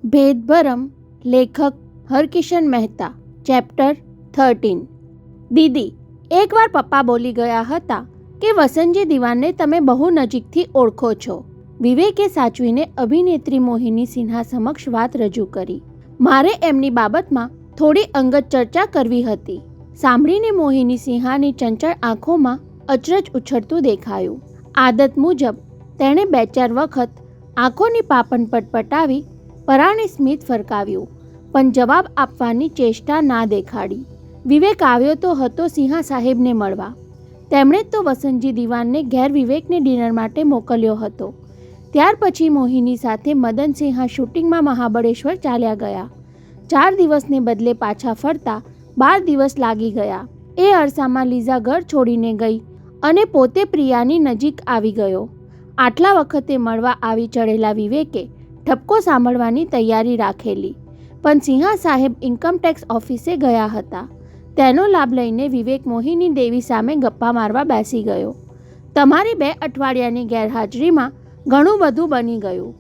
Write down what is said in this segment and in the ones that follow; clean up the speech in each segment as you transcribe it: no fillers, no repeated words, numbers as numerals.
ભેદભરમ. લેખક હરકિશન મહેતા. ચેપ્ટર 13. દીદી, એકવાર પપ્પા બોલી ગયા હતા કે વસંતજી દીવાનને તમે બહુ નજીકથી ઓળખો છો. વિવેકે સાચવીને અભિનેત્રી મોહિની સિન્હા સમક્ષ વાત રજૂ કરી. મારે એમની બાબતમાં થોડી અંગત ચર્ચા કરવી હતી. સાંભળીને મોહિની સિન્હાની ચંચળ આંખોમાં અચરજ ઉછળતું દેખાયું. આદત મુજબ તેણે 2-4 વખત આંખોની પાપણ પટપટાવી પરાણે સ્મિત ફરકાવ્યું, પણ જવાબ આપવાની ચેષ્ટા ના દેખાડી. વિવેક આવ્યો તો હતો સિન્હા સાહેબને મળવા. તેમણે તો વસંતજી દીવાનને ઘેર વિવેકને ડિનર માટે મોકલ્યો હતો. ત્યાર પછી મોહિની સાથે મદન સિન્હા શૂટિંગમાં મહાબળેશ્વર ચાલ્યા ગયા. 4 દિવસને બદલે પાછા ફરતા 12 દિવસ લાગી ગયા. એ અરસામાં લીઝા ઘર છોડીને ગઈ અને પોતે પ્રિયાની નજીક આવી ગયો. આટલા વખતે મળવા આવી ચડેલા વિવેકે ઠપકો સાંભળવાની તૈયારી રાખેલી, પણ સિન્હા સાહેબ ઇન્કમટેક્સ ઓફિસે ગયા હતા. તેનો લાભ લઈને વિવેક મોહિની દેવી સામે ગપ્પા મારવા બેસી ગયો. તમારી 2 અઠવાડિયાની ગેરહાજરીમાં ઘણું બધું બની ગયું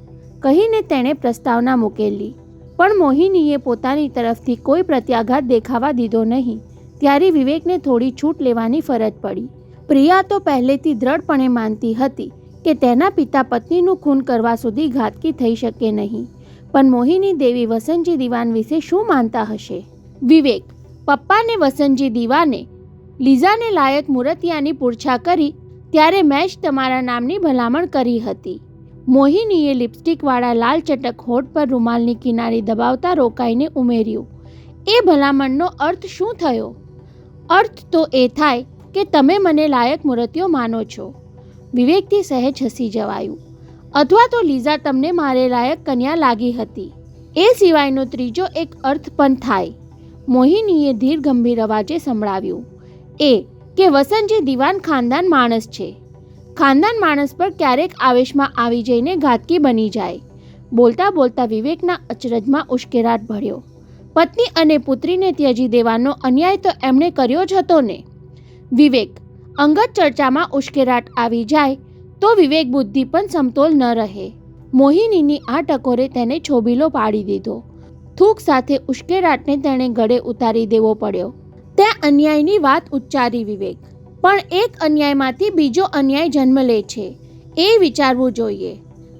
કહીને તેણે પ્રસ્તાવના મૂકેલી, પણ મોહિનીએ પોતાની તરફથી કોઈ પ્રત્યાઘાત દેખાવા દીધો નહીં. ત્યારે વિવેકને થોડી છૂટ લેવાની ફરજ પડી. પ્રિયા તો પહેલેથી દ્રઢપણે માનતી હતી કે તેના પિતા પત્નીનું ખૂન કરવા સુધી ઘાતકી થઈ શકે નહીં, પણ મોહિની દેવી વસંતજી દીવાન વિશે શું માનતા હશે? વિવેક, પપ્પાને વસંતજી દીવાને લીઝાને લાયક મૂર્તિયાની પૂરછા કરી ત્યારે મેં જ તમારા નામની ભલામણ કરી હતી. મોહિનીએ લિપસ્ટિકવાળા લાલ ચટક હોઠ પર રૂમાલની કિનારી દબાવતા રોકાઈને ઉમેર્યું, એ ભલામણનો અર્થ શું થયો? અર્થ તો એ થાય કે તમે મને લાયક મૂર્તિઓ માનો છો. વિવેકથી સહેજ હસી જવાયું. અથવા તો લીઝા તમને મારે લાયક કન્યા લાગી હતી. એ સિવાયનો ત્રીજો એક અર્થ પણ થાય. મોહિનીએ ધીર ગંભીર અવાજે સંભળાવ્યું, એ કે વસંતજી દીવાન ખાનદાન માણસ છે. ખાનદાન માણસ પર ક્યારેક આવેશમાં આવી જઈને ઘાતકી બની જાય. બોલતા બોલતા વિવેકના અચરજમાં ઉશ્કેરાટ ભળ્યો. પત્ની અને પુત્રીને ત્યજી દેવાનો અન્યાય તો એમણે કર્યો જ હતો ને? વિવેક, અંગત ચર્ચામાં ઉશ્કેરાટ આવી જાય તો વિવેક બુદ્ધિ પણ સમતોલ ન રહે. મોહિનીની આ ટકોરે તેને છોબીલો પાડી દીધો. થૂક સાથે ઉશ્કેરાટને તેણે ગળે ઉતારી દેવો પડ્યો. તે અન્યાયની વાત ઉચ્ચારી વિવેક, પણ એક અન્યાયમાંથી બીજો અન્યાય જન્મ લે છે એ વિચારવું જોઈએ.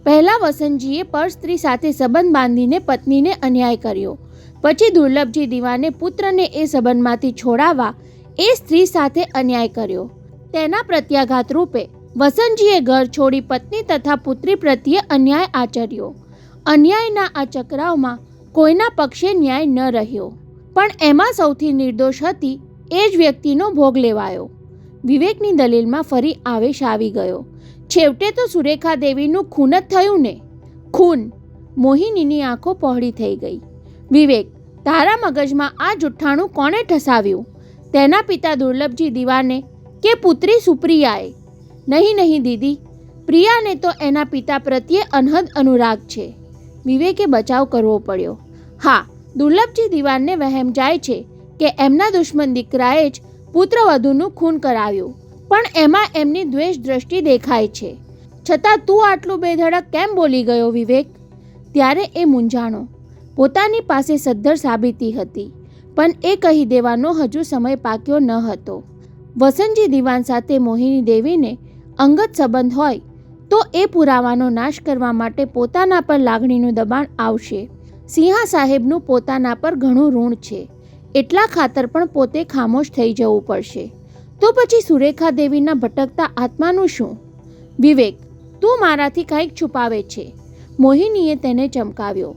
પહેલાં વસંતજીએ પર સ્ત્રી સાથે સંબંધ બાંધીને પત્નીને અન્યાય કર્યો. પછી દુર્લભજી દીવાને પુત્રને એ સંબંધમાંથી છોડાવવા એ સ્ત્રી સાથે અન્યાય કર્યો. તેના પ્રત્યાઘાત રૂપે વસંતજીએ ઘર છોડી પત્ની તથા પુત્રી પ્રત્યે અન્યાય આચર્યો. અન્યાયના આ ચક્રાવમાં કોઈના પક્ષે ન્યાય ન રહ્યો, પણ એમાં સૌથી નિર્દોષ હતી એ જ વ્યક્તિનો ભોગ લેવાયો. વિવેકની દલીલમાં ફરી આવેશ આવી ગયો. છેવટે તો સુરેખા દેવીનું ખૂન જ થયું ને? ખૂન? મોહિનીની આંખો પહોળી થઈ ગઈ. વિવેક, તારા મગજમાં આ જુઠ્ઠાણું કોણે ઠસાવ્યું? તેના પિતા દુર્લભજી દીવાને કે પુત્રી સુપ્રિયાએ? નહીં દીદી, પ્રિયાને તો એના પિતા પ્રત્યે અનહદ અનુરાગ છે. વિવેકે બચાવ કરવો પડ્યો. હા, દુર્લભજી દીવાનને વહેમ જાય છે કે એમના દુશ્મન દીકરાએ જ પુત્રવધૂનું ખૂન કરાવ્યું, પણ એમાં એમની દ્વેષ દ્રષ્ટિ દેખાય છે. છતાં તું આટલું બેધડક કેમ બોલી ગયો વિવેક? ત્યારે એ મૂંઝાણો. પોતાની પાસે સદ્ધર સાબિતી હતી, પણ એ કહી દેવાનો હજુ સમય પાક્યો ન હતો. વસંતજી દીવાન સાથે મોહિની દેવીને અંગત સંબંધ હોય તો એ પુરાવાનો નાશ કરવા માટે પોતાના પર લાગણીનું દબાણ આવશે. સિન્હા સાહેબનું પોતાના પર ઘણું ઋણ છે, એટલા ખાતર પણ પોતે ખામોશ થઈ જવું પડશે. તો પછી સુરેખા દેવીના ભટકતા આત્માનું શું? વિવેક, તું મારાથી કંઈક છુપાવે છે. મોહિનીએ તેને ચમકાવ્યો.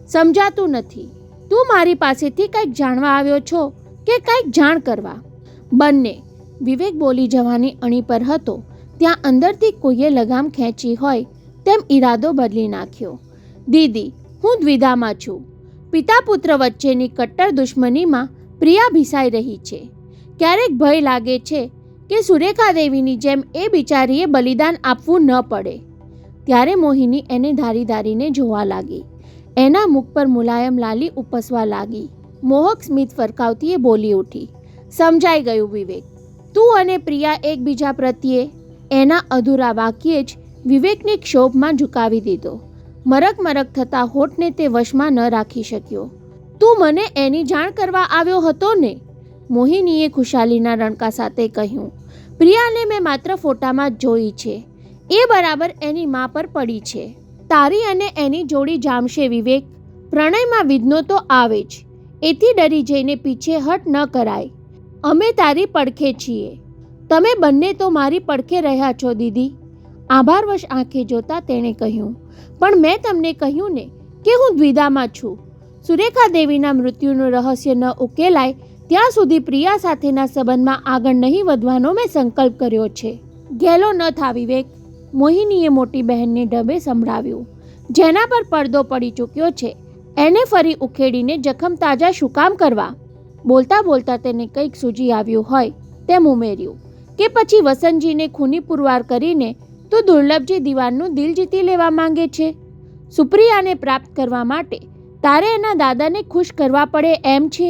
સમજાતું નથી. તું મારી પાસેથી કંઈક જાણવા આવ્યો છો કે કંઈક જાણ કરવા? બંને. વિવેક બોલી જવાની અણી પર હતો ત્યાં અંદરથી કોઈએ લગામ ખેંચી હોય તેમ ઈરાદો બદલી નાખ્યો. દીદી, હું દ્વિધામાં છું. પિતા પુત્ર વચ્ચેની કટ્ટર દુશ્મનીમાં પ્રિયા ભીસાઈ રહી છે. ક્યારેક ભય લાગે છે કે સુરેખા દેવીની જેમ એ બિચારીએ બલિદાન આપવું ન પડે. ત્યારે મોહિની એને ધારી ધારીને જોવા લાગી. એના મુખ પર મુલાયમ લાલી ઉપસવા લાગી. મોહક સ્મિત ફરકાવતી એ બોલી ઉઠી, સમજાઈ ગયું વિવેક. તું અને પ્રિયા એકબીજા પ્રત્યે. એના અધૂરા વાક્યે જ વિવેકને ક્ષોભમાં ઝુકાવી દીધો. મરક મરક થતા હોઠને તે વશમાં ન રાખી શક્યો. તું મને એની જાણ કરવા આવ્યો હતો ને? મોહિનીએ ખુશાલીના રણકા સાથે કહ્યું. પ્રિયાને મેં માત્ર ફોટામાં જ જોઈ છે. એ બરાબર એની મા પર પડી છે. તારી અને એની જોડી જામશે વિવેક. પ્રણયમાં વિઘ્નો તો આવે જ. એથી ડરી જઈને પીછેહટ ન કરાય. અમે તારી પડખે છીએ. તમે બંને તો મારી પડખે રહ્યા છો દીદી. આભારવશ આંખે જોતા તેણે કહ્યું. પણ મેં તમને કહ્યું ને કે હું દ્વિધામાં છું. સુરેખા દેવીના મૃત્યુનું રહસ્ય ન ઉકેલાય ત્યાં સુધી પ્રિયા સાથેના સંબંધમાં આગળ નહીં વધવાનો મેં સંકલ્પ કર્યો છે. ગેલો ન થા વિવેક, મોહિનીએ મોટી બહેનને ઢબે સંભળાવ્યું. જેના પર પડદો પડી ચૂક્યો છે એને ફરી ઉખેડીને જખમ તાજા શું કામ કરવા? બોલતા બોલતા તેને કંઈક સૂજી આવ્યું હોય તેમ ઉમેર્યું કે પછી વસંતજીને ખૂની પુરવાર કરીને તો દુર્લભજી દિવાનનું દિલ જીતી લેવા માંગે છે. સુપ્રિયાને પ્રાપ્ત કરવા માટે તારે એના દાદાને ખુશ કરવા પડે એમ છે.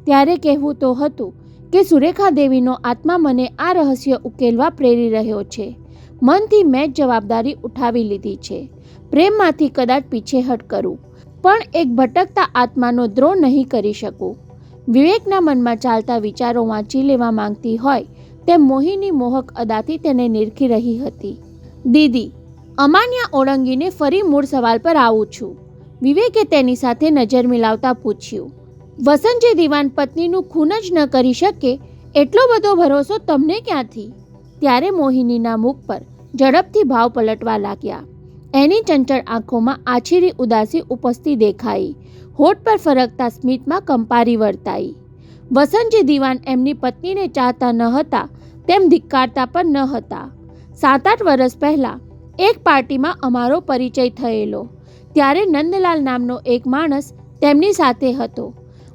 ત્યારે કહેવું તો હતું કે સુરેખા દેવીનો આત્મા મને આ રહસ્ય ઉકેલવા પ્રેરી રહ્યો છે. મનથી મેં જ જવાબદારી ઉઠાવી લીધી છે. પ્રેમમાંથી કદાચ પીછેહટ કરું પણ એક ભટકતા આત્માનો દ્રોહ નહીં કરી શકું. વિવેકના મનમાં ચાલતા વિચારો વાંચી લેવા માંગતી હોય તેમ મોહિની મોહક અદાથી તેને નિરખી રહી હતી. દીદી, અમાન્યા ઓળંગીને ફરી મૂળ સવાલ પર આવું છું. વિવેકે તેની સાથે નજર મિલાવતા પૂછ્યું. વસંતજી દિવાન પત્નીનું ખૂન જ ન કરી શકે એટલો બધો ભરોસો તમને ક્યાંથી? ત્યારે મોહિનીના મુખ પર ઝડપથી ભાવ પલટવા લાગ્યા. એની ચંચળ આંખોમાં આછીરી ઉદાસી ઉપસતી દેખાઈ. હોઠ પર ફરકતા સ્મિતમાં કંપારી વર્તાઈ. વસંતજી દિવાન એમની પત્નીને ચાહતા ન હતા તેમ ધિક્કારતા પણ ન હતા. 7-8 વર્ષ પહેલાં એક પાર્ટીમાં અમારો પરિચય થયેલો. ત્યારે નંદલાલ નામનો એક માણસ તેમની સાથે હતો.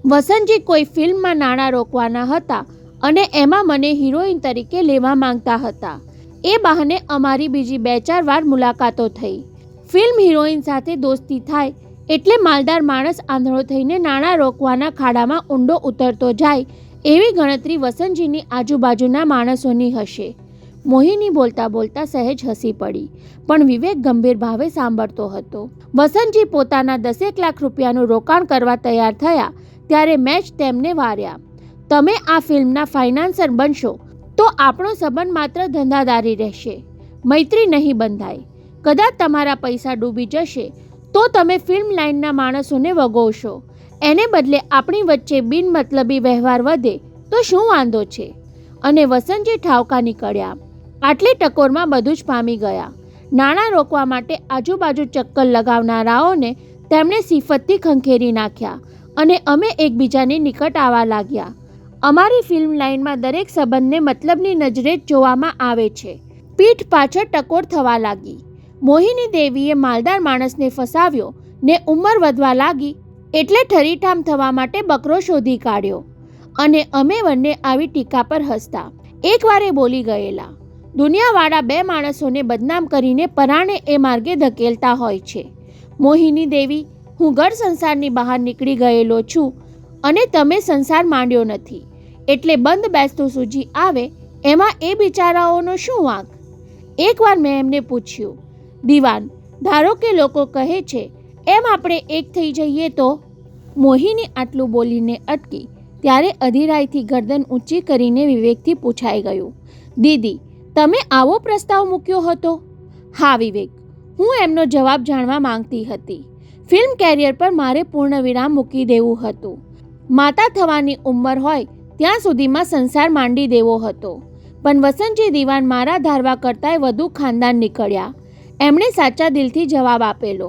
વસંતજી કોઈ ફિલ્મમાં નાણાં રોકવાના હતા અને એમાં મને હિરોઈન તરીકે લેવા માંગતા હતા. એ બહાને અમારી બીજી 2-4 વાર મુલાકાતો થઈ. ફિલ્મ હિરોઈન સાથે દોસ્તી થાય એટલે માલદાર માણસ આંધળો થઈને નાણાં રોકવાના ખાડામાં ઊંડો ઉતરતો જાય એવી ગણતરી વસંતજીની આજુબાજુના માણસોની હશે. મોહિની બોલતા બોલતા સહેજ હસી પડી પણ વિવેક ગંભીર ભાવે સાંભળતો હતો. વસંતજી પોતાના 10 લાખ રૂપિયાનું રોકાણ કરવા તૈયાર થયા ત્યારે મેં જ તેમને વાર્યા. તમે આ ફિલ્મના ફાઇનાન્સર બનશો તો આપણો સંબંધ માત્ર ધંધાદારી રહેશે, મૈત્રી નહીં બંધાય. કદાચ તમારા પૈસા ડૂબી જશે તો તમે ફિલ્મ લાઇનના માણસોને વગોવશો. એને બદલે આપણી વચ્ચે બિનમતલબી વ્યવહાર વધે તો શું વાંધો છે? અને વસંતજી ઠાવકા નીકળ્યા. આટલી ટકોરમાં બધું જ પામી ગયા. નાણાં રોકવા માટે આજુબાજુ ચક્કર લગાવનારાઓને તેમણે સિફતથી ખંખેરી નાખ્યા અને અમે એકબીજાની નિકટ આવવા લાગ્યા. અમારી ફિલ્મ લાઇનમાં દરેક સંબંધને મતલબની નજરે જ જોવામાં આવે છે. પીઠ પાછળ ટકોર થવા લાગી. મોહિની દેવીએ માલદાર માણસને ફસાવ્યો ને ઉંમર વધવા લાગી એટલે ઠરીઠામ થવા માટે બકરો શોધી કાઢ્યો અને અમે બંને આવી ટીકા પર હસતા. એકવારે બોલી ગયેલા. દુનિયાવાળા 2 માણસોને બદનામ કરીને પરાણે એ માર્ગે ધકેલતા હોય છે. મોહિની દેવી, હું ઘર સંસારની બહાર નીકળી ગયેલો છું અને તમે સંસાર માંડ્યો નથી એટલે બંધ બેસતું સૂજી આવે એમાં એ બિચારાઓનો શું વાંક? એકવાર મેં એમને પૂછ્યું, દિવાન, ધારો કે લોકો કહે છે એમ આપણે એક થઈ જઈએ તો? મોહિની આટલું બોલીને અટકી ત્યારે અધીરાઈથી ગરદન ઊંચી કરીને વિવેકથી પૂછાઈ ગયું. દીદી, તમે આવો પ્રસ્તાવ મૂક્યો હતો? હા વિવેક, હું એમનો જવાબ જાણવા માંગતી હતી. ફિલ્મ કેરિયર પર મારે પૂર્ણ વિરામ મૂકી દેવું હતું. માતા થવાની ઉંમર હોય ત્યાં સુધીમાં સંસાર માંડી દેવો હતો. પણ વસંતજી દિવાન મારા ધારવા કરતાંય વધુ ખાનદાન નીકળ્યા. એમણે સાચા દિલથી જવાબ આપેલો.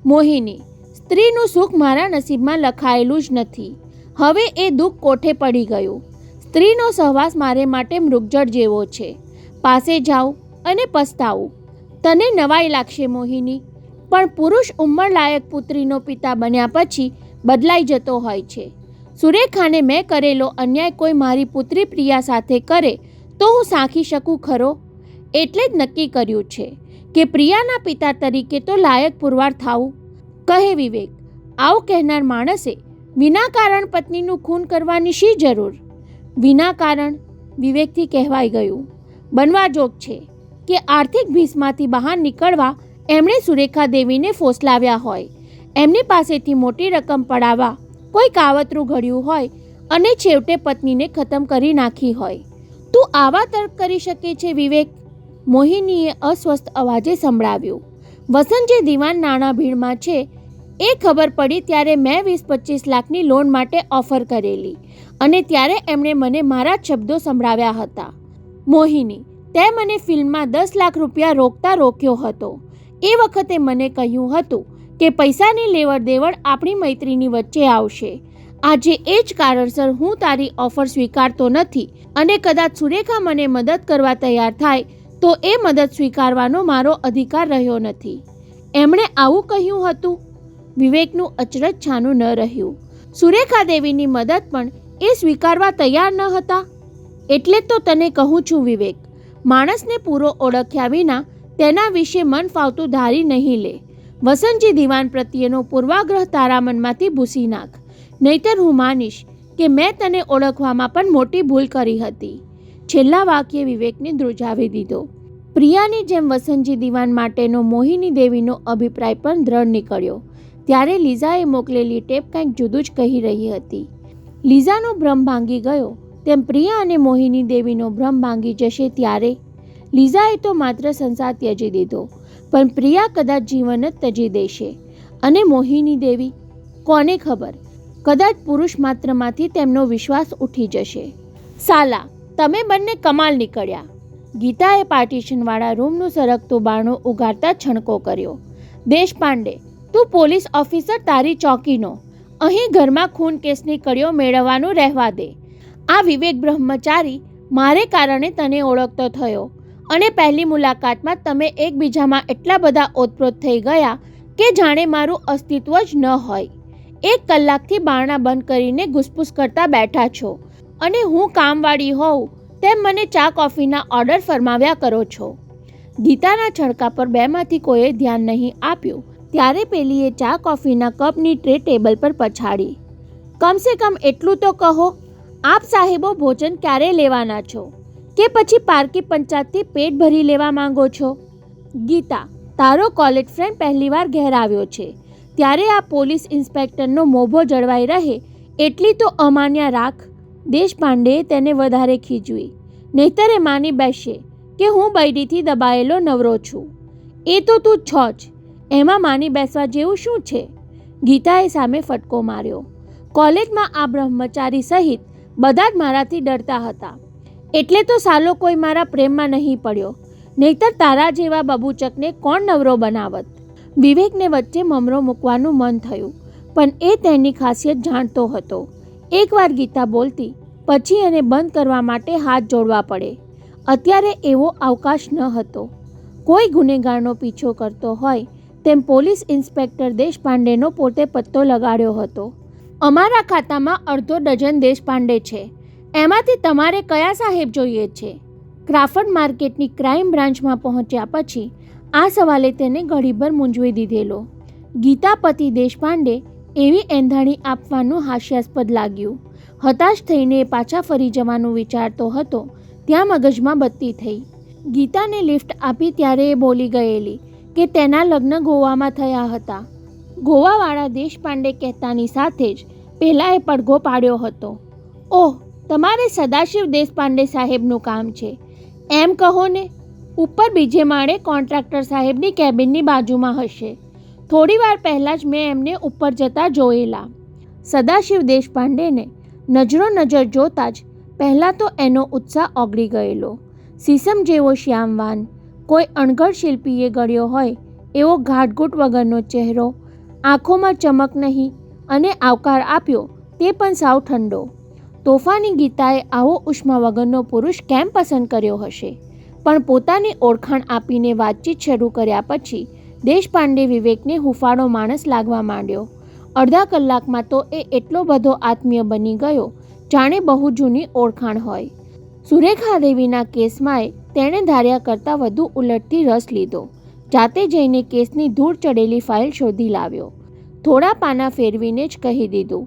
મોહિની, સ્ત્રીનું સુખ મારા નસીબમાં લખાયેલું જ નથી. હવે એ દુઃખ કોઠે પડી ગયું. સ્ત્રીનો સહવાસ મારે માટે મૃગજળ જેવો છે. પાસે જાઉં અને પસ્તાવું. તને નવાઈ લાગશે મોહિની, પણ પુરુષ ઉંમરલાયક પુત્રીનો પિતા બન્યા પછી બદલાઈ જતો હોય છે. સુરેખાને મેં કરેલો અન્યાય કોઈ મારી પુત્રી પ્રિયા સાથે કરે તો હું સાંખી શકું ખરો? એટલે જ નક્કી કર્યું છે કે પ્રિયાના પિતા તરીકે તો લાયક પુરવાર થાવું. કહે વિવેક, આવું કહેનાર માણસે વિના કારણ પત્નીનું ખૂન કરવાની શી જરૂર? વિના કારણ વિવેકથી કહેવાઈ ગયું. બનવા જોગ છે કે આર્થિક ભીસમાંથી બહાર નીકળવા એમણે સુરેખા દેવીને ફોસલાવ્યા હોય, એમની પાસેથી મોટી રકમ પડાવવા કોઈ કાવતરું ઘડ્યું હોય અને છેવટે પત્નીને ખતમ કરી નાખી હોય. તું આવા તર્ક કરી શકે છે વિવેક? મોહિનીએ અસ્વસ્થ અવાજે સંભળાવ્યું. વસંતજી દિવાન નાણાં ભીડમાં છે એ ખબર પડી ત્યારે મેં 20-25 લાખની લોન માટે ઓફર કરેલી અને ત્યારે એમણે મને મારા જ શબ્દો સંભળાવ્યા હતા. મોહિની, તે મને ફિલ્મમાં 10 લાખ રૂપિયા રોકતા રોક્યો હતો. એ વખતે મને કહ્યું હતું કે પૈસાની લેવડ દેવડ આપણી મૈત્રીની વચ્ચે આવશે. આજે એ જ કારણસર હું તારી ઓફર સ્વીકારતો નથી અને કદાચ સુરેખા મને મદદ કરવા તૈયાર થાય તો એ મદદ સ્વીકારવાનો મારો અધિકાર રહ્યો નથી. એમણે આવું કહ્યું હતું? વિવેકનું અચરજ છાનું ન રહ્યું. સુરેખા દેવીની મદદ પણ એ સ્વીકારવા તૈયાર ન હતા. એટલે તો તને કહું છું વિવેક, માણસને પૂરો ઓળખ્યા વિના તેના વિશે મન ફાવતું ધારી નહીં લે. વસંતજી દિવાન પ્રત્યેનો પૂર્વાગ્રહ તારા મનમાંથી ભૂસી નાખ, નહીતર હું માનીશ કે મેં તને ઓળખવામાં પણ મોટી ભૂલ કરી હતી. છેલ્લા વાક્યે વિવેકને ધ્રુજાવી દીધો. પ્રિયાની જેમ વસંતજી દિવાન માટેનો મોહિની દેવીનો અભિપ્રાય પણ દ્રઢ નીકળ્યો. ત્યારે લીઝાએ મોકલેલી ટેપ કંઈક જુદું જ કહી રહી હતી. લીઝાનો ભ્રમ ભાંગી ગયો તેમ પ્રિયા અને મોહિની દેવીનો ભ્રમ ભાંગી જશે ત્યારે લીઝાએ તો માત્ર સંસાર ત્યજી દીધો, પણ પ્રિયા કદાચ જીવન જ ત્યજી દેશે. અને મોહિની દેવી, કોને ખબર, કદાચ પુરુષ માત્રમાંથી તેમનો વિશ્વાસ ઉઠી જશે. સાલા, તમે બંને કમાલ નીકળ્યા. ગીતાએ પાર્ટીશનવાળા રૂમનું સરકતું બારણું ઉગાડતા છણકો કર્યો. દેશપાંડે, તું પોલીસ ઓફિસર તારી ચોકીનો. અહીં ઘરમાં ખૂન કેસની કડીઓ મેળવવાનું રહેવા દે. આ વિવેક બ્રહ્મચારી મારે કારણે તને ઓળખતો થયો અને પહેલી મુલાકાતમાં તમે એકબીજામાં એટલા બધા ઓતપ્રોત થઈ ગયા કે જાણે મારું અસ્તિત્વ જ ન હોય. 1 કલાકથી બારણા બંધ કરીને ઘૂસપૂસ કરતા બેઠા છો અને હું કામવાળી હોઉં તેમ મને ચા કોફીના ઓર્ડર ફરમાવ્યા કરો છો. ગીતાના છડકા પર બેમાંથી કોઈએ ધ્યાન નહીં આપ્યું ત્યારે પેલીએ ચા કોફીના કપની ટ્રે ટેબલ પર પછાડી. કમસે કમ એટલું તો કહો, આપ સાહેબો ભોજન ક્યારે લેવાના છો? કે પછી પારકી પંચાયતથી પેટ ભરી લેવા માંગો છો? ગીતા, તારો કોલેજ ફ્રેન્ડ પહેલીવાર ઘેર આવ્યો છે ત્યારે આ પોલીસ ઇન્સ્પેક્ટરનો મોભો જળવાઈ રહે એટલી તો અમાન્ય રાખ. દેશપાંડેએ તેને વધારે ખીજવી. નહીતર એ માની બેસશે કે હું બૈરીથી દબાયેલો નવરો છું. એ તો તું છો જ, એમાં માની બેસવા જેવું શું છે? ગીતાએ સામે ફટકો માર્યો. કોલેજમાં આ બ્રહ્મચારી સહિત બધા જ મારાથી ડરતા હતા એટલે તો સાલો કોઈ મારા પ્રેમમાં નહીં પડ્યો, નહીતર તારા જેવા બબૂચકને કોણ નવરો બનાવત? વિવેકને વચ્ચે મમરો મૂકવાનું મન થયું, પણ એ તેની ખાસિયત જાણતો હતો. એકવાર ગીતા બોલતી પછી એને બંધ કરવા માટે હાથ જોડવા પડે. અત્યારે એવો અવકાશ ન હતો. કોઈ ગુનેગારનો પીછો કરતો હોય તેમ પોલીસ ઇન્સ્પેક્ટર દેશપાંડેનો પોતે પત્તો લગાડ્યો હતો. અમારા ખાતામાં અડધો ડઝન દેશપાંડે છે, એમાંથી તમારે કયા સાહેબ જોઈએ છે? ક્રાફર્ડ માર્કેટની ક્રાઇમ બ્રાન્ચમાં પહોંચ્યા પછી આ સવાલે તેને ઘડીભર મૂંઝવી દીધેલો. ગીતા પતિ દેશપાંડે એવી એંધાણી આપવાનું હાસ્યાસ્પદ લાગ્યું. હતાશ થઈને પાછા ફરી જવાનું વિચારતો હતો ત્યાં મગજમાં બત્તી થઈ. ગીતાને લિફ્ટ આપી ત્યારે એ બોલી ગયેલી કે તેના લગ્ન ગોવામાં થયા હતા. ગોવાવાળા દેશપાંડે કહેતાની સાથે જ પહેલાંએ પડઘો પાડ્યો હતો. ઓહ, તમારે સદાશિવ દેશપાંડે સાહેબનું કામ છે એમ કહો ને. ઉપર બીજે માળે કોન્ટ્રાક્ટર સાહેબની કેબિનની બાજુમાં હશે. થોડી વાર પહેલાં જ મેં એમને ઉપર જતા જોયેલા. સદાશિવ દેશપાંડેને નજરો નજર જોતા જ પહેલાં તો એનો ઉત્સાહ ઓગળી ગયેલો. સીસમ જેવો શ્યામવાન, કોઈ અણઘડ શિલ્પીએ ગળ્યો હોય એવો ઘાટઘૂટ વગરનો ચહેરો, આંખોમાં ચમક નહીં અને આવકાર આપ્યો તે પણ સાવ ઠંડો. તોફાની ગીતાએ આવો ઉષ્મા વગરનો પુરુષ કેમ પસંદ કર્યો હશે? પણ પોતાની ઓળખાણ આપીને વાતચીત શરૂ કર્યા પછી દેશપાંડે વિવેકને હુંફાળો માણસ લાગવા માંડ્યો. અડધા કલાકમાં તો એ એટલો બધો આત્મીય બની ગયો જાણે બહુ જૂની ઓળખાણ હોય. સુરેખા દેવીના કેસમાંય તેણે ધાર્યા કરતાં વધુ ઉલટથી રસ લીધો. જાતે જઈને કેસની ધૂળ ચડેલી ફાઇલ શોધી લાવ્યો. થોડા પાના ફેરવીને જ કહી દીધું,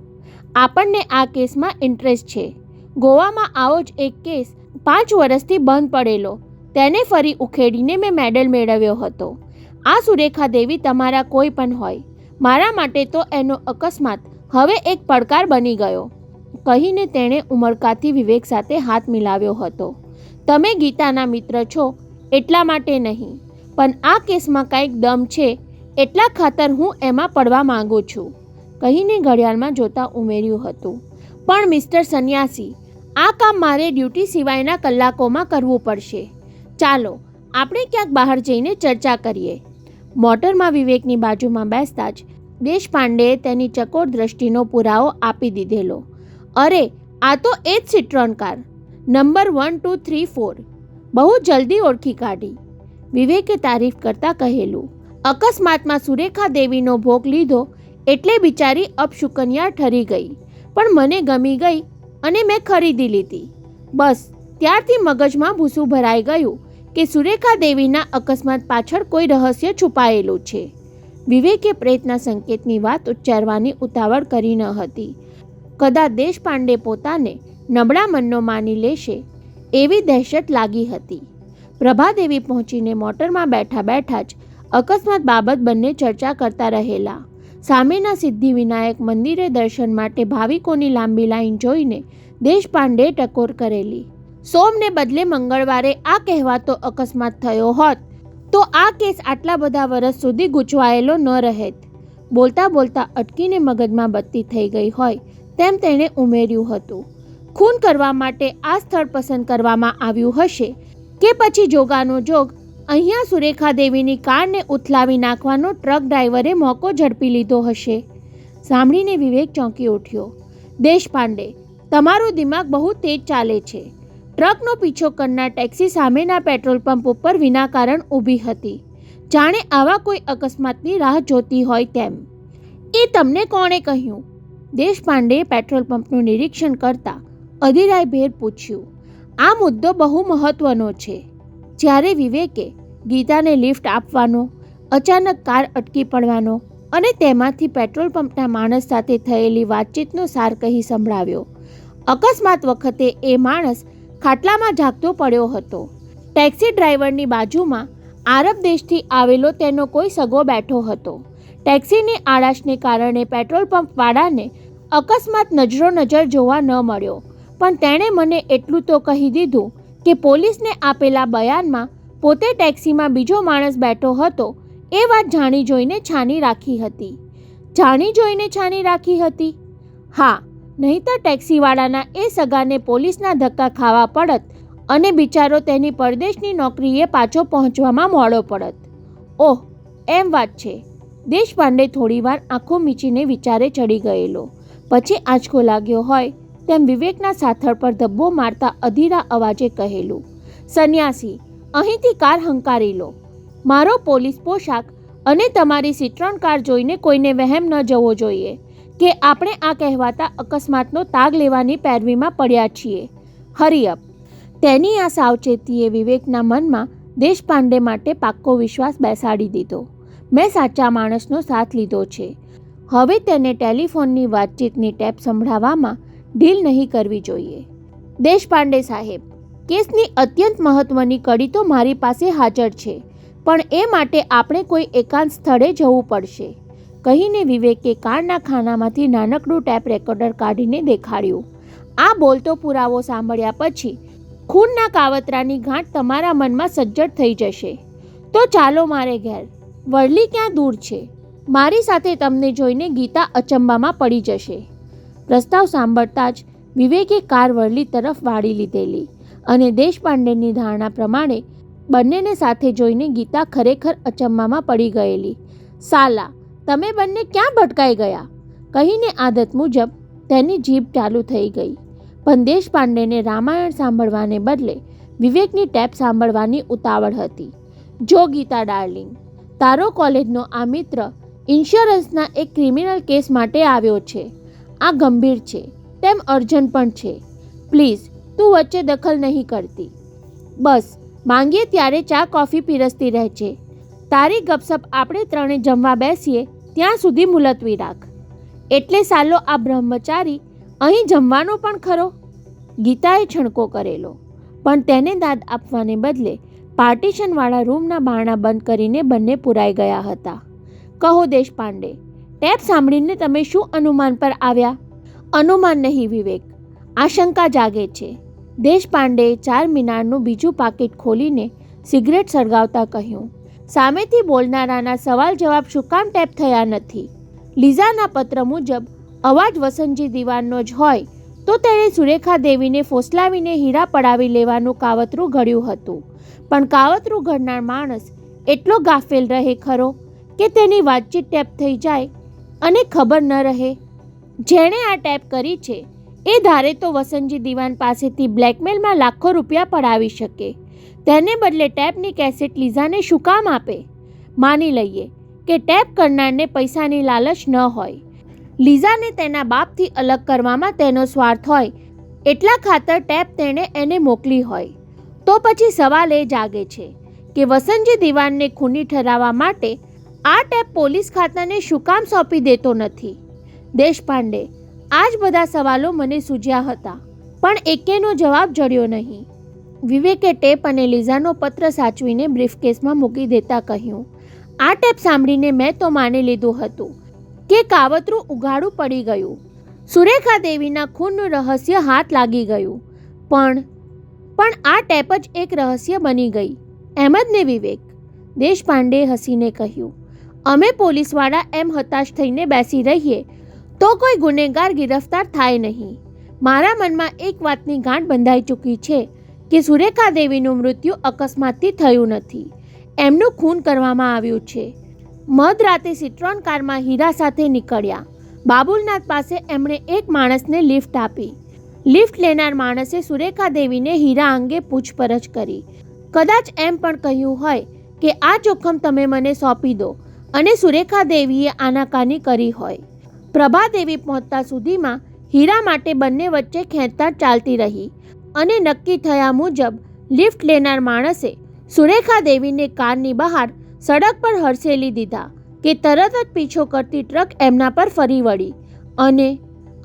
આપણને આ કેસમાં ઇન્ટરેસ્ટ છે. ગોવામાં આવો જ એક કેસ 5 વર્ષથી બંધ પડેલો, તેને ફરી ઉખેડીને મેં મેડલ મેળવ્યો હતો. આ સુરેખા દેવી તમારા કોઈ પણ હોય, મારા માટે તો એનો અકસ્માત હવે એક પડકાર બની ગયો, કહીને તેણે ઉમળકાથી વિવેક સાથે હાથ મિલાવ્યો હતો. તમે ગીતાના મિત્ર છો એટલા માટે નહીં, પણ આ કેસમાં કંઈક દમ છે એટલા ખાતર હું એમાં પડવા માંગુ છું, કહીને ઘડિયાળમાં જોતા ઉમેર્યું હતું. પણ મિસ્ટર સન્યાસી, આ કામ મારે ડ્યુટી સિવાયના કલાકોમાં કરવું પડશે. ચાલો આપણે ક્યાંક બહાર જઈને ચર્ચા કરીએ. મોટરમાં વિવેકની બાજુમાં બેસતા જ દેશપાંડેએ તેની ચકોર દ્રષ્ટિનો પુરાવો આપી દીધેલો. અરે આ તો એ જ સિટ્રોન કાર, નંબર 1 2 3 4, બહુ જલ્દી ઓળખી કાઢી, વિવેકે તારીફ કરતા કહેલું. અકસ્માતમાં સુરેખા દેવીનો ભોગ લીધો એટલે બિચારી અપશુકન્યા ઠરી ગઈ, પણ મને ગમી ગઈ અને મેં ખરીદી લીધી. બસ ત્યારથી મગજમાં ભૂસું ભરાઈ ગયું કે સુરેખા દેવીના અકસ્માત પાછળ કોઈ રહસ્ય છુપાયેલું છે. વિવેકે પ્રેતના સંકેતની વાત ઉચ્ચારવાની ઉતાવળ કરી ન હતી. કદાચ દેશપાંડે પોતાને નબળા મનનો માની લેશે એવી દહેશત લાગી હતી. પ્રભાદેવી પહોંચીને મોટરમાં બેઠા બેઠા જ અકસ્માત બાબત બંને ચર્ચા કરતા રહેલા. સામેના સિદ્ધિવિનાયક મંદિરે દર્શન માટે ભાવિકોની લાંબી લાઈન જોઈને દેશપાંડેએ ટકોર કરેલી. સોમને બદલે મંગળવારે આ કહેવાતો અકસ્માત થયો હોત તો આ કેસ આટલા બધા વર્ષ સુધી ગૂંચવાયેલો ન રહેત. બોલતા બોલતા અટકીને મગજમાં બત્તી થઈ ગઈ હોય તેમ તેણે ઉમેર્યું હતું. ખૂન કરવા માટે આ સ્થળ પસંદ કરવામાં આવ્યું હશે કે પછી જોગાનો જોગ અહીંયા સુરેખા દેવીની કારને ઉથલાવી નાખવાનો ટ્રક ડ્રાઈવરે મોકો ઝડપી લીધો હશે. સાંભળીને વિવેક ચોંકી ઉઠ્યો. દેશપાંડે, તમારું દિમાગ બહુ તેજ ચાલે છે. ટ્રકનો પીછો કરનાર ટેક્સી સામેના પેટ્રોલ પંપ ઉપર વિના કારણ ઊભી હતી, જાણે આવા કોઈ અકસ્માતની રાહ જોતી હોય તેમ. એ તમને કોણે કહ્યું? દેશપાંડેએ પેટ્રોલ પંપનું નિરીક્ષણ કરતા અધીરાઈભેર પૂછ્યું. આ મુદ્દો બહુ મહત્વનો છે. જ્યારે વિવેકે ગીતાને લિફ્ટ આપવાનો, અચાનક કાર અટકી પડવાનો અને તેમાંથી પેટ્રોલ પંપના માણસ સાથે થયેલી વાતચીતનો સાર કહી સંભળાવ્યો. અકસ્માત વખતે એ માણસ ખાટલામાં જાગતો પડ્યો હતો. ટેક્સી ડ્રાઈવરની બાજુમાં આરબ દેશથી આવેલો તેનો કોઈ સગો બેઠો હતો. ટેક્સીની આળાશને કારણે પેટ્રોલ પંપવાળાને અકસ્માત નજરો નજર જોવા ન મળ્યો, પણ તેણે મને એટલું તો કહી દીધું કે પોલીસને આપેલા બયાનમાં પોતે ટેક્સીમાં બીજો માણસ બેઠો હતો એ વાત જાણી જોઈને છાની રાખી હતી. જાણી જોઈને છાની રાખી હતી? હા, નહીંતર ટેક્સીવાળાના એ સગાને પોલીસના ધક્કા ખાવા પડત અને બિચારો તેની પરદેશની નોકરીએ પાછો પહોંચવામાં મોડો પડત. ઓહ, એમ વાત છે. દેશપાંડે થોડીવાર આંખો મીચીને વિચારે ચડી ગયેલો. પછી આંચકો લાગ્યો હોય તેમ વિવેકના સાથળ પર ધબ્બો મારતા અધીરા અવાજે કહેલું. સન્યાસી, અહીંથી કાર હંકારી લો. મારો પોલીસ પોશાક અને તમારી સિટ્રોન કાર જોઈને કોઈને વહેમ ન જવો જોઈએ કે આપણે આ કહેવાતા અકસ્માતનો તાગ લેવાની પેરવીમાં પડ્યા છીએ. હરિઅપ. તેની આ સાવચેતીએ વિવેકના મનમાં દેશપાંડે માટે પાક્કો વિશ્વાસ બેસાડી દીધો. મેં સાચા માણસનો સાથ લીધો છે. હવે તેને ટેલિફોનની વાતચીતની ટેપ સંભળાવવામાં ઢીલ નહીં કરવી જોઈએ. દેશપાંડે સાહેબ, કેસની અત્યંત મહત્વની કડી તો મારી પાસે હાજર છે, પણ એ માટે આપણે કોઈ એકાંત સ્થળે જવું પડશે, કહીને વિવેકે કારના ખાનામાંથી નાનકડું ટેપ રેકોર્ડર કાઢીને દેખાડ્યું. આ બોલતો પુરાવો સાંભળ્યા પછી ખૂનના કાવતરાની ગાંઠ તમારા મનમાં સજ્જડ થઈ જશે. તો ચાલો મારે ઘેર. વડલી ક્યાં દૂર છે? મારી સાથે તમને જોઈને ગીતા અચંબામાં પડી જશે. પ્રસ્તાવ સાંભળતા જ વિવેકે કાર વડલી તરફ વાળી લીધેલી અને દેશપાંડેની ધારણા પ્રમાણે બંનેને સાથે જોઈને ગીતા ખરેખર અચંબામાં પડી ગયેલી. સાલા, તમે બંને ક્યાં ભટકાઈ ગયા? કહીને આદત મુજબ તેની જીભ ચાલુ થઈ ગઈ. પણ દેશપાંડેને રામાયણ સાંભળવાને બદલે વિવેકની ટેપ સાંભળવાની ઉતાવળ હતી. જો ગીતા ડાર્લિંગ, તારો કોલેજનો આ મિત્ર ઇન્સ્યોરન્સના એક ક્રિમિનલ કેસ માટે આવ્યો છે. આ ગંભીર છે તેમ અર્જન્ટ પણ છે. પ્લીઝ તું વચ્ચે દખલ નહીં કરતી. બસ માંગીએ ત્યારે ચા કોફી પીરસતી રહેજે. તારી ગપસપ આપણે ત્રણે જમવા બેસીએ ત્યાં સુધી મુલતવી રાખ. એટલે સાલો આ બ્રહ્મચારી અહીં જમવાનો પણ ખરો? ગીતાએ છણકો કરેલો, પણ તેને દાદ આપવાને બદલે પાર્ટીશનવાળા રૂમના બારણા બંધ કરીને બંને પુરાઈ ગયા હતા. કહો દેશપાંડે, ટેપ સાંભળીને તમે શું અનુમાન પર આવ્યા? અનુમાન નહીં વિવેક, આશંકા જાગે છે. દેશપાંડેએ 4 મિનારનું બીજું પાકીટ ખોલીને સિગરેટ સળગાવતા કહ્યું. સામેથી બોલનારાના સવાલ જવાબ શું કામ ટેપ થયા નથી? લીઝાના પત્ર મુજબ અવાજ વસંતજી દિવાનનો જ હોય તો તેણે સુરેખા દેવીને ફોસલાવીને હીરા પડાવી લેવાનું કાવતરું ઘડ્યું હતું. પણ કાવતરું ઘડનાર માણસ એટલો ગાફેલ રહે ખરો કે તેની વાતચીત ટેપ થઈ જાય અને ખબર ન રહે? જેણે આ ટેપ કરી છે એ ધારે તો વસંતજી દિવાન પાસેથી બ્લેકમેલમાં લાખો રૂપિયા પડાવી શકે. તેને બદલે ટેપની કેસેટ લીઝાને શું કામ આપે? માની લઈએ કે ટેપ કરનારને પૈસાની લાલચ ન હોય, લીઝાને તેના બાપથી અલગ કરવામાં તેનો સ્વાર્થ હોય, એટલા ખાતર ટેપ તેણે એને મોકલી હોય, તો પછી સવાલ એ જાગે છે કે વસંતજી દિવાનને ખૂની ઠરાવવા માટે આ ટેપ પોલીસ ખાતાને શું કામ સોંપી દેતો નથી? દેશપાંડે, આ જ બધા સવાલો મને સૂઝ્યા હતા, પણ એકેનો જવાબ જડ્યો નહીં. વિવેકે ટેપ અને લીઝાનો પત્ર સાચવીને બ્રીફકેસમાં મૂકી દેતા કહ્યું. આ ટેપ સાંભળીને મેં તો માની લીધું હતું કે કાવતરું ઉઘાડું પડી ગયું, સુરેખા દેવીના ખૂનનું રહસ્ય હાથ લાગી ગયું. પણ આ ટેપ જ એક રહસ્ય બની ગઈ, એમ જ ને વિવેક? દેશપાંડેએ હસીને કહ્યું. અમે પોલીસવાળા એમ હતાશ થઈને બેસી રહીએ તો કોઈ ગુનેગાર ગિરફ્તાર થાય નહીં. મારા મનમાં એક વાતની ગાંઠ બંધાઈ ચૂકી છે કે સુરેખા દેવીનું મૃત્યુ અકસ્માતથી થયું નથી, એમનું ખૂન કરવામાં આવ્યું છે. મધરાતે સિટ્રોન કારમાં હીરા સાથે નીકળ્યા. બાબુલનાથ પાસે એમણે એક માણસને લિફ્ટ આપી. લિફ્ટ લેનાર માણસે સુરેખા દેવીને હીરા અંગે પૂછપરછ કરી. કદાચ એમ પણ કહ્યું હોય કે આ જોખમ તમે મને સોંપી દો, અને સુરેખા દેવીએ આનાકાની કરી હોય. પ્રભાદેવી પહોંચતા સુધીમાં હીરા માટે બંને વચ્ચે ખેંચતાણ ચાલતી રહી અને નક્કી થયા મુજબ લિફ્ટ લેનાર માણસે સુરેખા દેવીને કારની બહાર સડક પર હરસેલી દીધા કે તરત જ પીછો કરતી ટ્રક એમના પર ફરી વળી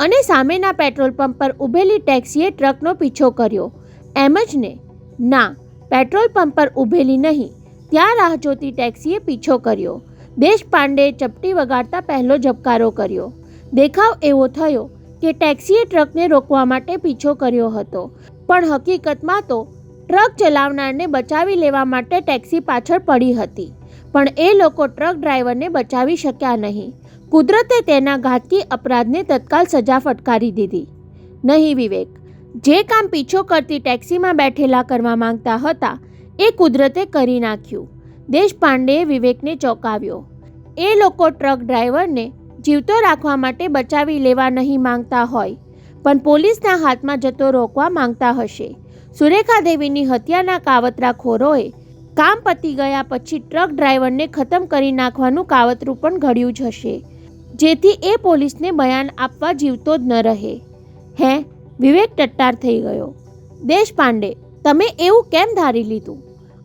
અને સામેના પેટ્રોલ પંપ પર ઊભેલી ટેક્સીએ ટ્રકનો પીછો કર્યો. એમ જ ને? ના, પેટ્રોલ પંપ પર ઊભેલી નહીં, ત્યાં રાહ જોતી ટેક્સીએ પીછો કર્યો. દેશપાંડેએ ચપટી વગાડતા પહેલો ઝબકારો કર્યો. દેખાવ એવો થયો કે ટેક્સીએ ટ્રકને રોકવા માટે પીછો કર્યો હતો, પણ હકીકતમાં તો ટ્રક ચલાવનારને બચાવી લેવા માટે ટેક્સી પાછળ પડી હતી. પણ એ લોકો ટ્રક ડ્રાઈવરને બચાવી શક્યા નહીં. કુદરતે તેના ઘાતકી અપરાધને તત્કાલ સજા ફટકારી દીધી. નહીં વિવેક, જે કામ પીછો કરતી ટેક્સીમાં બેઠેલા કરવા માંગતા હતા એ કુદરતે કરી નાખ્યું. દેશપાંડેએ વિવેકને ચોંકાવ્યો. એ લોકો ટ્રક ડ્રાઈવરને જીવતો રાખવા માટે બચાવી લેવા નહીં માંગતા હોય, પણ પોલીસના હાથમાં જતો રોકવા માંગતા હશે. સુરેખા દેવીની હત્યાના કાવતરાખોરોએ કામ પતી ગયા પછી ટ્રક ડ્રાઈવરને ખતમ કરી નાખવાનું કાવતરું પણ ઘડ્યું જ હશે, જેથી એ પોલીસને બયાન આપવા જીવતો જ ન રહે. હે? વિવેક ટટ્ટાર થઈ ગયો. દેશપાંડે, તમે એવું કેમ ધારી લીધું?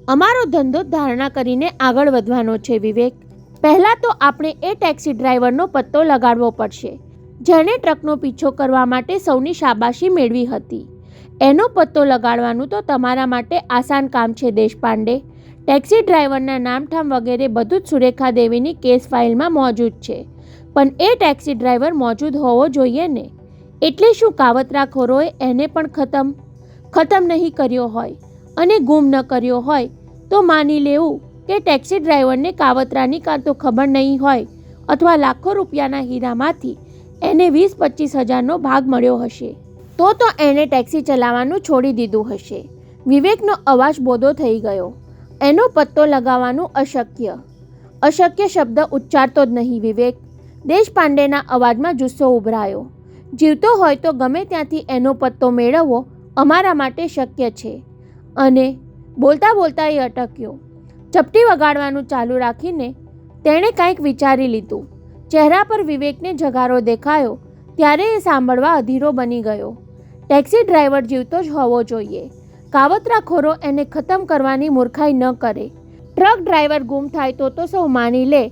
અમારો ધંધો ધારણા કરીને આગળ વધવાનો છે વિવેક. પહેલાં તો આપણે એ ટેક્સી ડ્રાઈવરનો પત્તો લગાડવો પડશે, જેણે ટ્રકનો પીછો કરવા માટે સૌની શાબાશી મેળવી હતી. એનો પત્તો લગાડવાનું તો તમારા માટે આસાન કામ છે દેશપાંડે. ટેક્સી ડ્રાઈવરના નામઠામ વગેરે બધું જ સુરેખા દેવીની કેસ ફાઇલમાં મોજૂદ છે, પણ એ ટેક્સી ડ્રાઈવર મોજૂદ હોવો જોઈએ ને. એટલે શું કાવતરાખોરોએ એને પણ ખતમ નહીં કર્યો હોય અને ગુમ ન કર્યો હોય તો માની લેવું કે ટેક્સી ડ્રાઈવરને કાવતરાની કાં તો ખબર નહીં હોય અથવા લાખો રૂપિયાના હીરામાંથી એને 20-25 હજારનો ભાગ મળ્યો હશે, તો એણે ટેક્સી ચલાવવાનું છોડી દીધું હશે. વિવેકનો અવાજ બોધો થઈ ગયો. એનો પત્તો લગાવવાનું અશક્ય શબ્દ ઉચ્ચારતો જ નહીં વિવેક. દેશપાંડેના અવાજમાં જુસ્સો ઉભરાયો. જીવતો હોય તો ગમે ત્યાંથી એનો પત્તો મેળવવો અમારા માટે શક્ય છે. અને બોલતા બોલતા એ અટક્યો. ચપટી વગાડવાનું ચાલુ રાખીને તેણે કંઈક વિચારી લીધું. ચહેરા પર વિવેકને જગારો દેખાયો ત્યારે એ સાંભળવા અધીરો બની ગયો. ટેક્સી ડ્રાઈવર જીવતો જ હોવો જોઈએ. કાવતરાખોરો એને ખતમ કરવાની મૂર્ખાઈ ન કરે. ટ્રક ડ્રાઈવર ગુમ થાય તો સૌ માની લે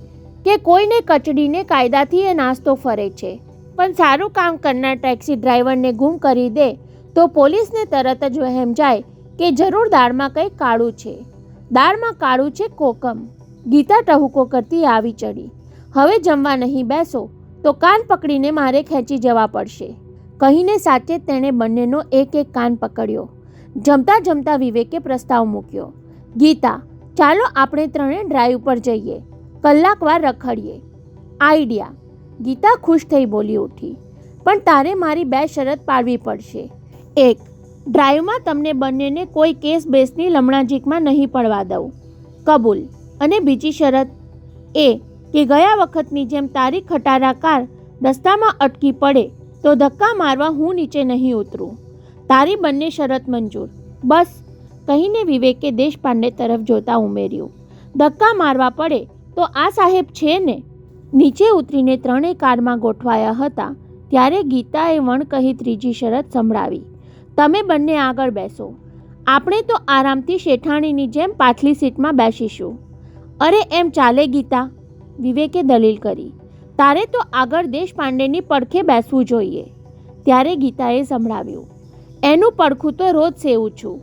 કે કોઈને કચડીને કાયદાથી એ નાસ્તો ફરે છે, પણ સારું કામ કરનાર ટેક્સી ડ્રાઈવરને ગુમ કરી દે તો પોલીસને તરત જ વહેમ જાય કે જરૂર દાળમાં કંઈક કાળું છે. દાળમાં કાળું છે કોકમ. ગીતા ટહુકો કરતી આવી ચડી. હવે જમવા નહીં બેસો તો કાન પકડીને મારે ખેંચી જવા પડશે. કહીને સાચે તેણે બંનેનો એક એક કાન પકડ્યો. જમતા જમતા વિવેકે પ્રસ્તાવ મૂક્યો, ગીતા, ચાલો આપણે ત્રણે ડ્રાઈવ પર જઈએ, કલાકવાર રખડીએ. આઈડિયા. ગીતા ખુશ થઈ બોલી ઉઠી, પણ તારે મારી 2 શરત પાડવી પડશે. 1, ડ્રાઈવમાં તમને બંનેને કોઈ કેસ બેસની લમણાજીકમાં નહીં પડવા દઉં. કબૂલ. અને બીજી શરત એ કે ગયા વખતની જેમ તારી ખટારા કાર રસ્તામાં અટકી પડે તો ધક્કા મારવા હું નીચે નહીં ઉતરું. તારી બંને શરત મંજૂર. બસ, કહીને વિવેકે દેશપાંડે તરફ જોતા ઉમેર્યું, ધક્કા મારવા પડે તો આ સાહેબ છે ને. નીચે ઉતરીને ત્રણેય કારમાં ગોઠવાયા હતા ત્યારે ગીતાએ વણ કહી ત્રીજી શરત સંભળાવી, તમે બંને આગળ બેસો. આપણે તો આરામથી શેઠાણીની જેમ પાછલી સીટમાં બેસીશું. અરે એમ ચાલે ગીતા, વિવેકે દલીલ કરી. તારે તો આગળ દેશપાંડેની પડખે બેસવું જોઈએ. ત્યારે ગીતાએ સંભળાવ્યું, એનું પડખું તો રોજ સેવું છું.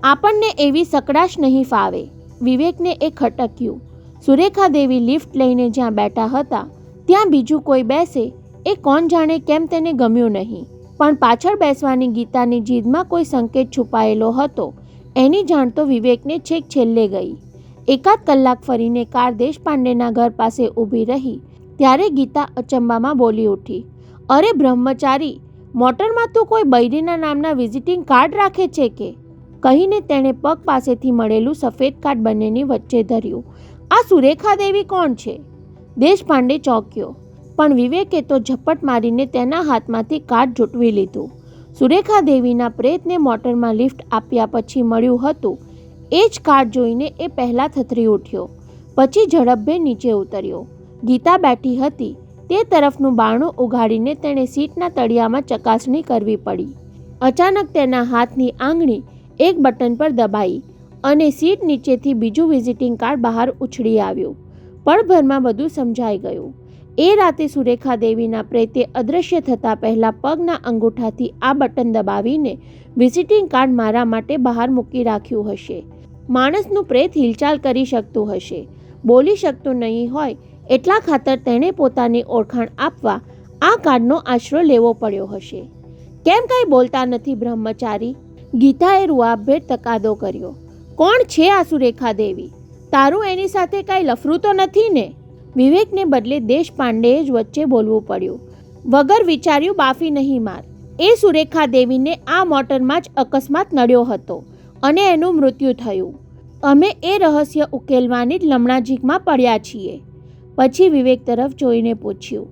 આપણને એવી સકડાશ નહીં ફાવે. વિવેકને એ ખટક્યું. સુરેખા દેવી લિફ્ટ લઈને જ્યાં બેઠા હતા ત્યાં બીજું કોઈ બેસે એ કોણ જાણે કેમ તેને ગમ્યું નહીં. પણ પાછળ બેસવાની ગીતાની જીદમાં કોઈ સંકેત છુપાયેલો હતો એની જાણ તો વિવેકને છેક છેલ્લે ગઈ. એકાદ કલાક ફરીને કાર દેશપાંડેના ઘર પાસે ઊભી રહી ત્યારે ગીતા અચંબામાં બોલી ઉઠી, અરે બ્રહ્મચારી, મોટરમાં તો કોઈ બૈરીના નામના વિઝિટિંગ કાર્ડ રાખે છે કે? કહીને તેણે પગ પાસેથી મળેલું સફેદ કાર્ડ બંનેની વચ્ચે ધર્યું. આ સુરેખા દેવી કોણ છે? દેશપાંડે ચોંક્યો, પણ વિવેકે તો ઝપટ મારીને તેના હાથમાંથી કાર્ડ ઝૂંટવી લીધું. સુરેખા દેવીના પ્રેતને મોટરમાં લિફ્ટ આપ્યા પછી મળ્યું હતું એ જ કાર્ડ જોઈને એ પહેલાં થથરી ઉઠ્યો. પછી ઝડપભેર નીચે ઉતર્યો. ગીતા બેઠી હતી તે તરફનું બારણું ઉઘાડીને તેણે સીટના તળિયામાં ચકાસણી કરવી પડી. અચાનક તેના હાથની આંગળી એક બટન પર દબાઈ અને સીટ નીચેથી બીજું વિઝિટિંગ કાર્ડ બહાર ઉછળી આવ્યું. પળભરમાં બધું સમજાઈ ગયું. એ રાતે સુરેખા દેવીના પ્રેતે અદૃશ્ય થતાં પહેલાં પગના અંગૂઠાથી આ બટન દબાવીને વિઝિટિંગ કાર્ડ મારા માટે બહાર મૂકી રાખ્યું હશે. માણસનું પ્રેત હિલચાલ કરી શકતું હશે, બોલી શકતું નહીં હોય, એટલા ખાતર તેણે પોતાની ઓળખાણ આપવા આ કાર્ડનો આશરો લેવો પડ્યો હશે. કેમ કંઈ બોલતા નથી બ્રહ્મચારી? ગીતાએ રૂઆબભેર તકાદો કર્યો. કોણ છે આ સુરેખા દેવી? તારું એની સાથે કાંઈ લફરું તો નથી ને? વિવેકને બદલે દેશપાંડેએ જ વચ્ચે બોલવું પડ્યું. વગર વિચાર્યું બાફી નહીં માર. એ સુરેખા દેવીને આ મોટરમાં જ અકસ્માત નડ્યો હતો અને એનું મૃત્યુ થયું. અમે એ રહસ્ય ઉકેલવાની જ લમણાજીકમાં પડ્યા છીએ. પછી વિવેક તરફ જોઈને પૂછ્યું,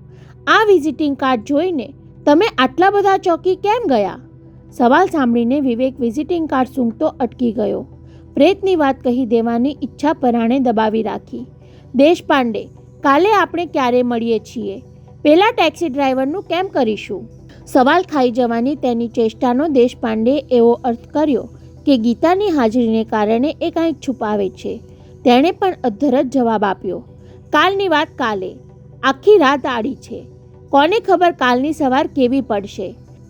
આ વિઝિટિંગ કાર્ડ જોઈને તમે આટલા બધા ચોંકી કેમ ગયા? સવાલ સાંભળીને વિવેક વિઝિટિંગ કાર્ડ સૂંઘતો અટકી ગયો. પ્રેતની વાત કહી દેવાની ઈચ્છા પરાણે દબાવી રાખી. દેશપાંડે, કાલે આપણે ક્યારે મળીએ છીએ? પેલા ટેક્સી ડ્રાઈવરનું કેમ કરીશું? સવાલ ખાઈ જવાની તેની ચેષ્ટાનો દેશપાંડેએ એવો અર્થ કર્યો કે ગીતાની હાજરીને કારણે એ કાંઈક છુપાવે છે. તેણે પણ અધ્ધર જ જવાબ આપ્યો, કાલની વાત કાલે. આખી રાત આડી છે, કોને ખબર કાલની સવાર કેવી પડશે.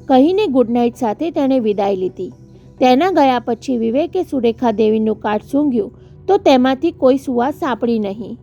કહીને ગુડનાઇટ સાથે તેણે વિદાય લીધી. તેના ગયા પછી વિવેકે સુરેખા દેવીનું કાર્ડ સૂંઘ્યું તો તેમાંથી કોઈ સુવાસ સાંપડી નહીં.